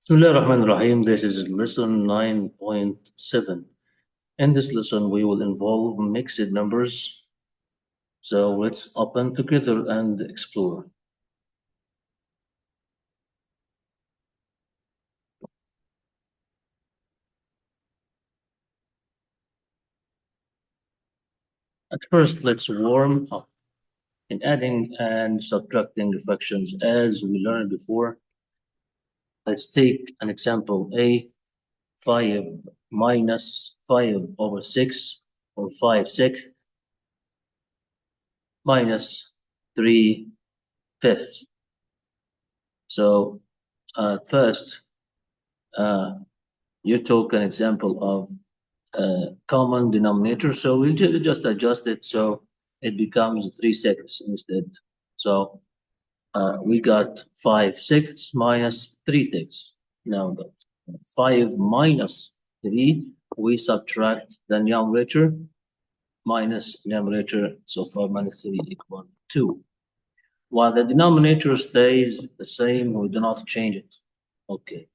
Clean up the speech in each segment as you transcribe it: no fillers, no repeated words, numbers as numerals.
Bismillahirrahmanirrahim. This is lesson 9.7. In this lesson, we will involve mixed numbers. So let's open together and explore. At first, let's warm up in adding and subtracting fractions as we learned before. Let's take an example A, 5 minus 5 over 6 or 5/6 minus 3/5. So first, you took an example of common denominator, so we'll just adjust it so it becomes 3/6 instead. So we got 5/6 minus 3/6. Now 5 minus 3, we subtract the numerator minus numerator, so 5 minus 3 equal 2. While the denominator stays the same, we do not change it. Okay.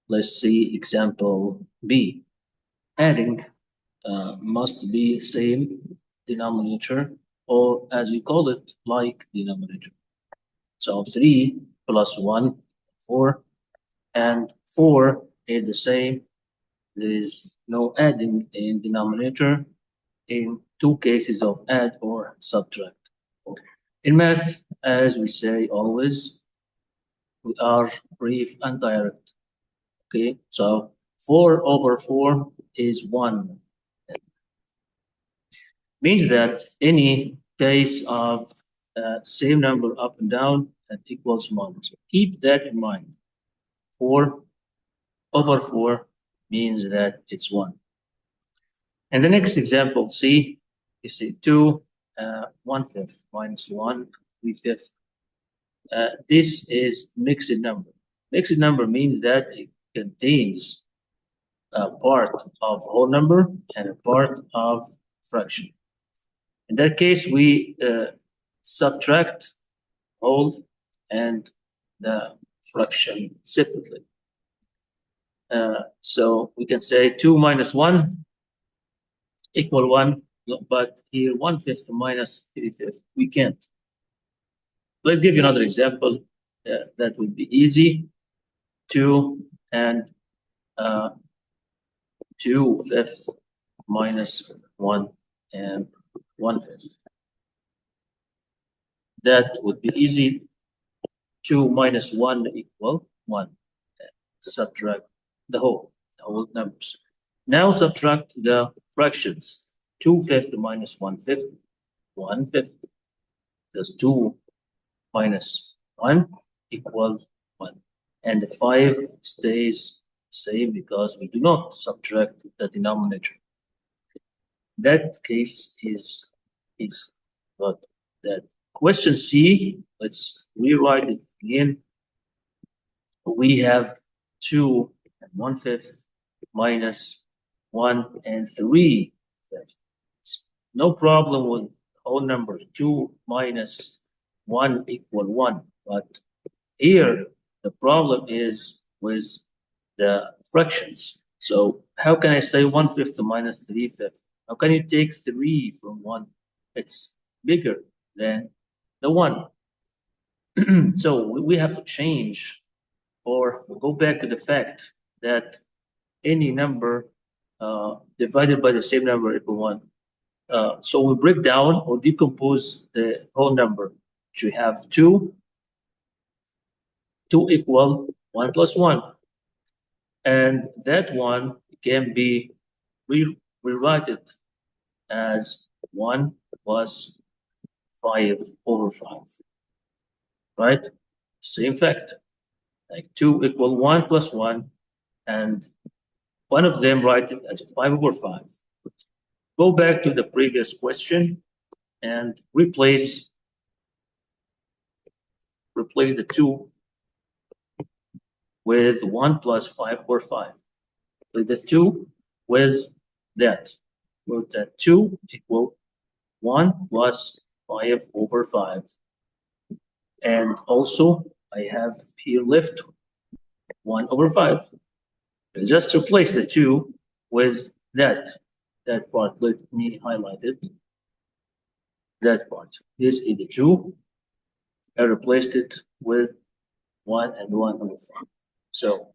Let's see example B. Adding must be same denominator, or as you call it, like denominator. So 3 plus 1, 4, and 4 is the same. There is no adding in denominator in two cases of add or subtract. In math, as we say always, we are brief and direct. Okay, so 4 over 4 is 1. Means that any case of same number up and down that equals 1. So keep that in mind. 4 over 4 means that it's 1. And the next example, C, you see 2, 1/5 minus 1, 3/5. This is mixed number. Mixed number means that it contains a part of whole number and a part of fraction. In that case, we subtract whole and the fraction separately. So we can say 2 minus 1 equal 1, but here 1/5 minus 3/5, we can't. Let's give you another example that would be easy. 2 and 2/5 minus 1 and 1/5. That would be easy. 2 minus 1 equal 1. Subtract the whole numbers. Now subtract the fractions. 2/5 minus 1/5, 1/5. Plus 2 minus 1 equals 1. And the 5 stays same because we do not subtract the denominator. That case is got that. Question C, let's rewrite it again. We have 2 and 1/5 minus 1 and 3/5. No problem with whole number. 2 minus 1 equal 1. But here, the problem is with the fractions. So how can I say 1/5 minus 3/5? How can you take 3 from 1? It's bigger than the 1. So we have to change or go back to the fact that any number divided by the same number equal 1. So we break down or decompose the whole number. So we have 2 equal 1 plus 1. And that one can be rewrite it as 1 plus 5 over 5. Right? Same fact. Like 2 equal 1 plus 1, and one of them write it as 5 over 5. Go back to the previous question and replace the 2 with 1 plus 5 over 5. With the 2 with that. With that 2 equal 1 plus 5 over 5. And also I have here left 1 over 5. Just replace the 2 with that part. Let me highlight it. That part. This is the 2. I replaced it with 1 and 1 over 5. So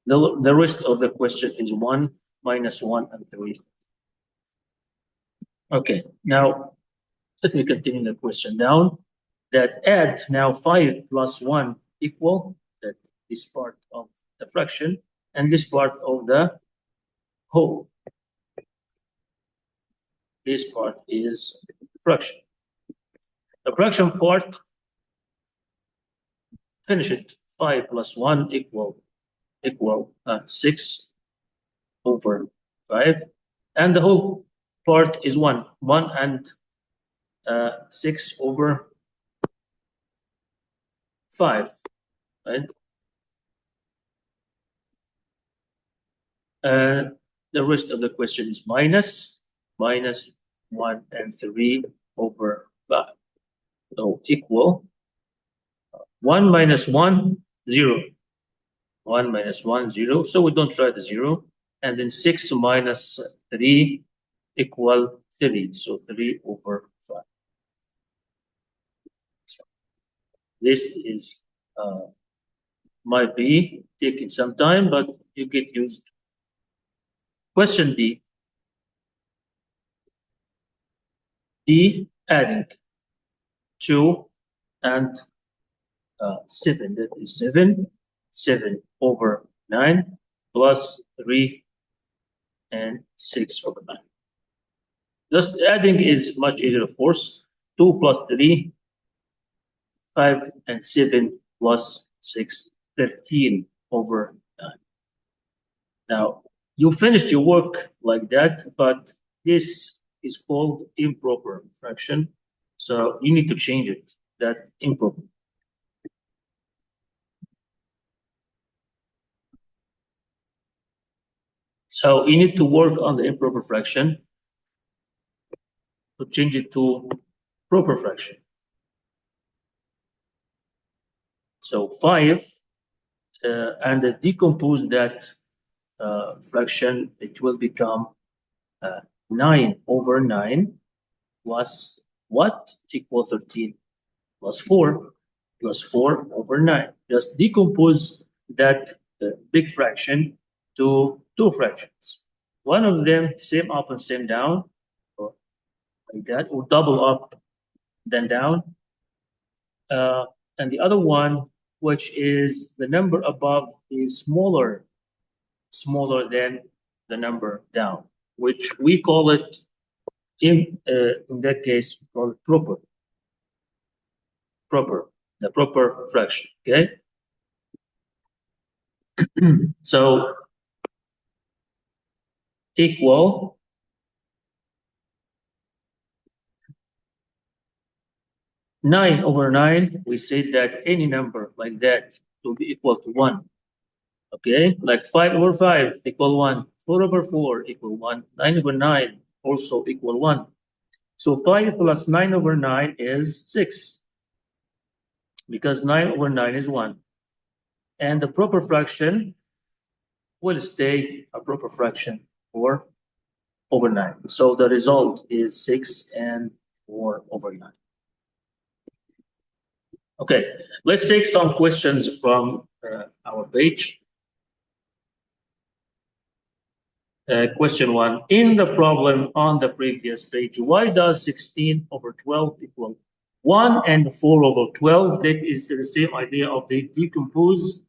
the rest of the question is 1 minus 1 and 3. Okay, now let me continue the question down. That add now 5 plus 1 equal that this part of the fraction and this part of the whole. This part is fraction. The fraction part, finish it. 5 plus 1 equal 6 over 5. And the whole part is 1. 1 and 6 over 5. Right? The rest of the question is minus 1 and 3 over 5. So equal 1 minus 1, 0. 1 minus 1, 0. So we don't try the 0. And then 6 minus 3 equal 3. So 3 over 5. So this is might be taking some time, but you get used to. Question D. D adding 2 and 7. That is 7 over 9 plus 3 and 6 over 9. Just adding is much easier, of course. 2 plus 3, 5 and 7 plus 6, 13 over 9. Now, you finished your work like that, but this is called improper fraction. So you need to change it, that improper. So you need to work on the improper fraction to change it to proper fraction. So 5 and decompose that fraction, it will become 9 over 9 plus what? Equal 13 plus 4 over 9. Just decompose that big fraction to two fractions. One of them same up and same down, or like that, or double up then down. And the other one, which is the number above, is smaller than the number down, which we call it in that case we call it the proper fraction. Okay. So equal 9 over 9, we said that any number like that will be equal to 1. Okay, like 5 over 5 equal 1, 4 over 4 equal 1, 9 over 9 also equal 1. So 5 plus 9 over 9 is 6, because 9 over 9 is 1. And the proper fraction will stay a proper fraction 4 over 9. So the result is 6 and 4 over 9. Okay, let's take some questions from our page. Question 1. In the problem on the previous page, why does 16 over 12 equal 1 and 4 over 12? That is the same idea of the decompose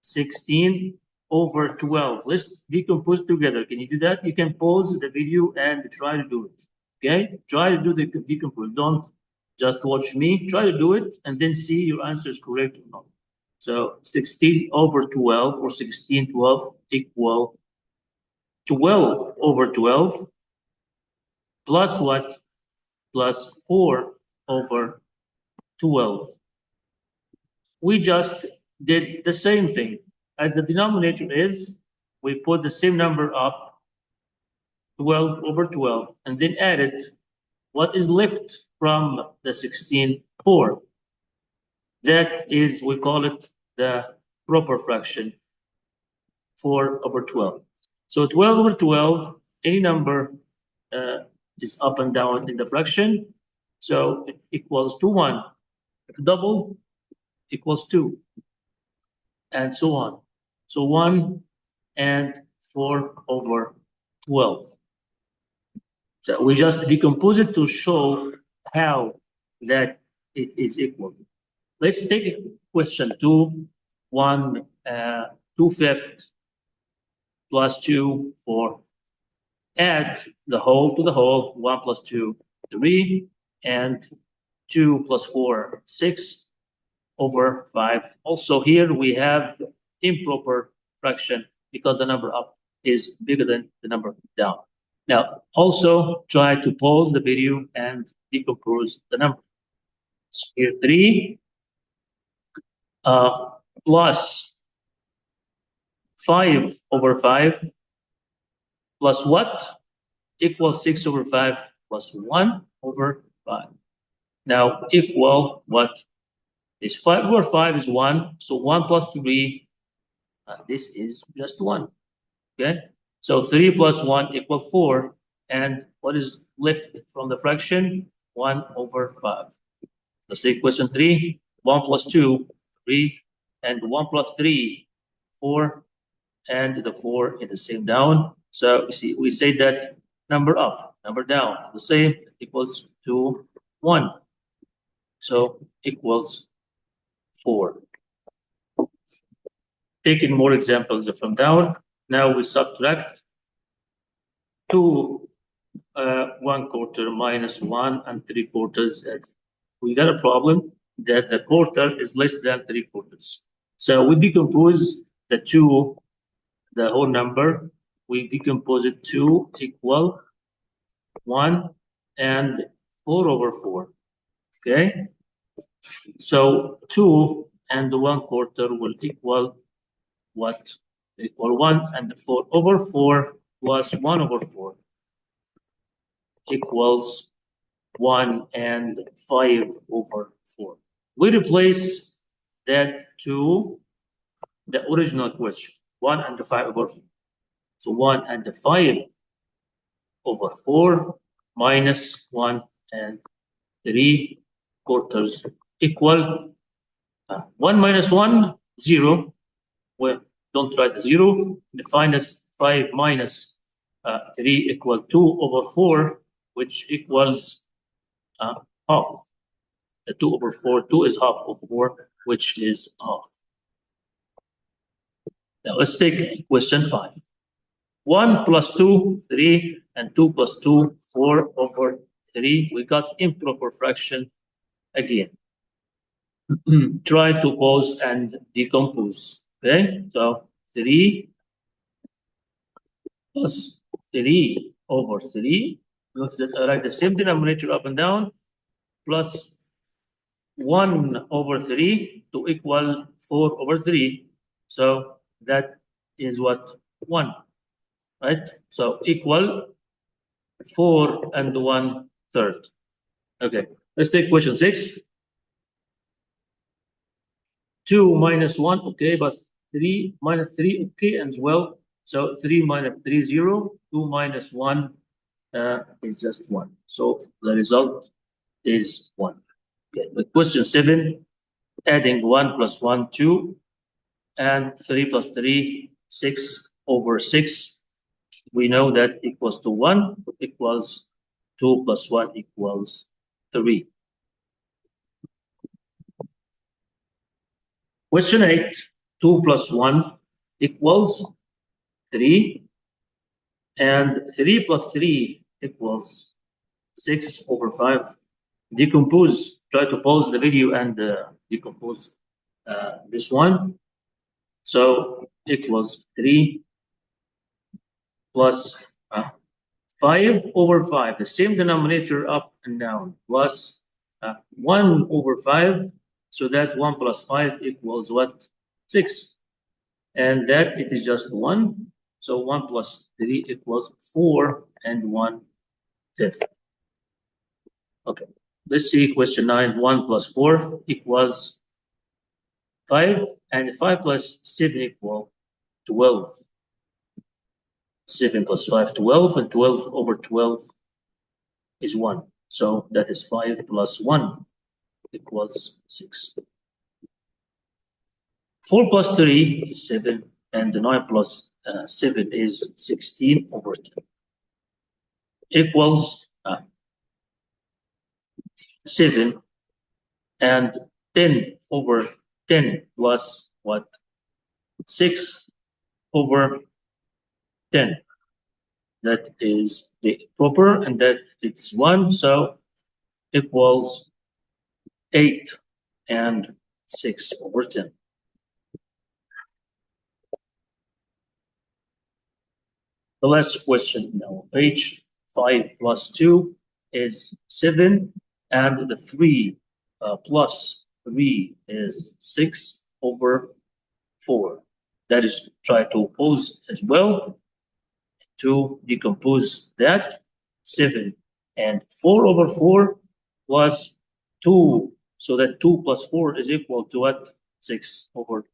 16 over 12. Let's decompose together. Can you do that? You can pause the video and try to do it. Okay? Try to do the decompose. Don't just watch me. Try to do it and then see your answer is correct or not. So 16 over 12 or 16 12 equal 12 over 12 plus what? Plus 4 over 12. We just did the same thing. As the denominator is, we put the same number up, 12 over 12, and then added what is left from the 16, 4. That is, we call it the proper fraction, 4/12. So 12/12, any number is up and down in the fraction. So it equals to 1. Double equals 2, and so on. So 1 and 4/12. So we just decompose it to show how that it is equal. Let's take question 2. 2/5 plus 2, 4. Add the whole to the whole, 1 plus 2, 3, and 2 plus 4, 6/5. Also here we have improper fraction because the number up is bigger than the number down. Now, also try to pause the video and decompose the number. So here 3 plus 5/5 plus what? Equals 6/5 plus 1/5. Now equal what? This 5/5 is 1, so 1 plus 3, this is just 1. Okay, so 3 plus 1 equals 4, and what is left from the fraction? 1/5. Let's take question 3. 1 plus 2, 3, and 1 plus 3, 4, and the 4 is the same down. So you see, we say that number up, number down, the same, equals to 1. So equals 4. Taking more examples from down, now we subtract 2 1/4 minus 1 3/4. We got a problem that the quarter is less than 3/4. So we decompose the 2, the whole number, we decompose it to equal 1 and 4/4. Okay, so 2 and 1/4 will equal what? Equal 1, and 4/4 plus 1/4 equals 1 and 5/4. We replace that to the original question, 1 and 5/4. So 1 and 5/4 minus 1 and 3/4 equal 1 minus 1, 0. Well, don't write the 0. The minus 5 minus 3 equal 2/4, which equals half. The 2/4, 2 is half of 4, which is half. Now let's take question 5. 1 plus 2, 3, and 2 plus 2, 4/3. We got improper fraction again. Try to pause and decompose. Okay, so 3 plus 3/3. Write the same denominator up and down, plus 1/3 to equal 4/3. So that is what? 1, right? So equal 4 and 1/3. Okay, let's take question 6. 2 minus 1, okay, but 3 minus 3, okay, as well. So 3 minus 3, 0. 2 minus 1 is just 1. So the result is 1. Okay, but question 7, adding 1 plus 1, 2, and 3 plus 3, 6/6. We know that equals to 1, equals 2 plus 1 equals 3. Question 8, 2 plus 1 equals 3, and 3 plus 3 equals 6/5. Decompose, try to pause the video and decompose this one. So equals 3 plus 5/5, the same denominator up and down, plus 1/5. So that 1 plus 5 equals what? 6. And that it is just 1. So 1 plus 3 equals 4 and 1/5. Okay, let's see question 9. 1 plus 4 equals 5, and 5 plus 7 equal 12. 7 plus 5, 12, and 12 over 12 is 1. So that is 5 plus 1 equals 6. 4 plus 3 is 7, and 9 plus 7 is 16 over 10. Equals 7, and 10 over 10 plus what? 6 over 10. That is the proper, and that it's 1, so equals 8 and 6 over 10. The last question now, page 5 plus 2 is 7, and the 3 plus 3 is 6 over 4. That is, try to pose as well to decompose that. 7 and 4 over 4 plus 2. So that 2 plus 4 is equal to what? 6 over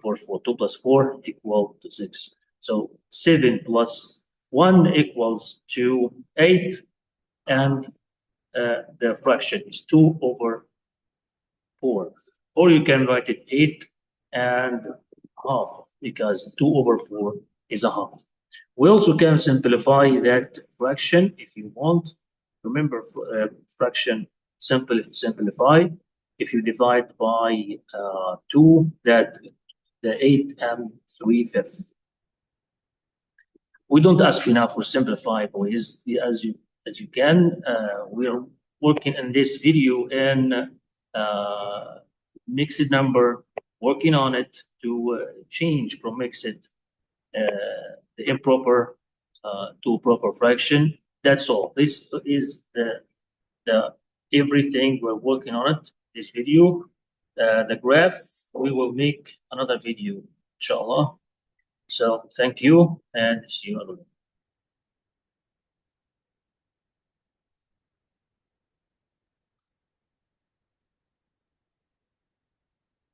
4. 2 plus 4 equal to 6. So 7 plus 1 equals to 8, and the fraction is 2 over 4. Or you can write it 8 and half, because 2 over 4 is a half. We also can simplify that fraction if you want. Remember, fraction simplify. If you divide by 2, that the 8 and 3/5. We don't ask you now for simplify, boys. As you can, we're working in this video in mixed number, working on it to change from mixed the improper to proper fraction. That's all. This is the everything we're working on it. This video, the graph, we will make another video, inshallah. So thank you, and see you.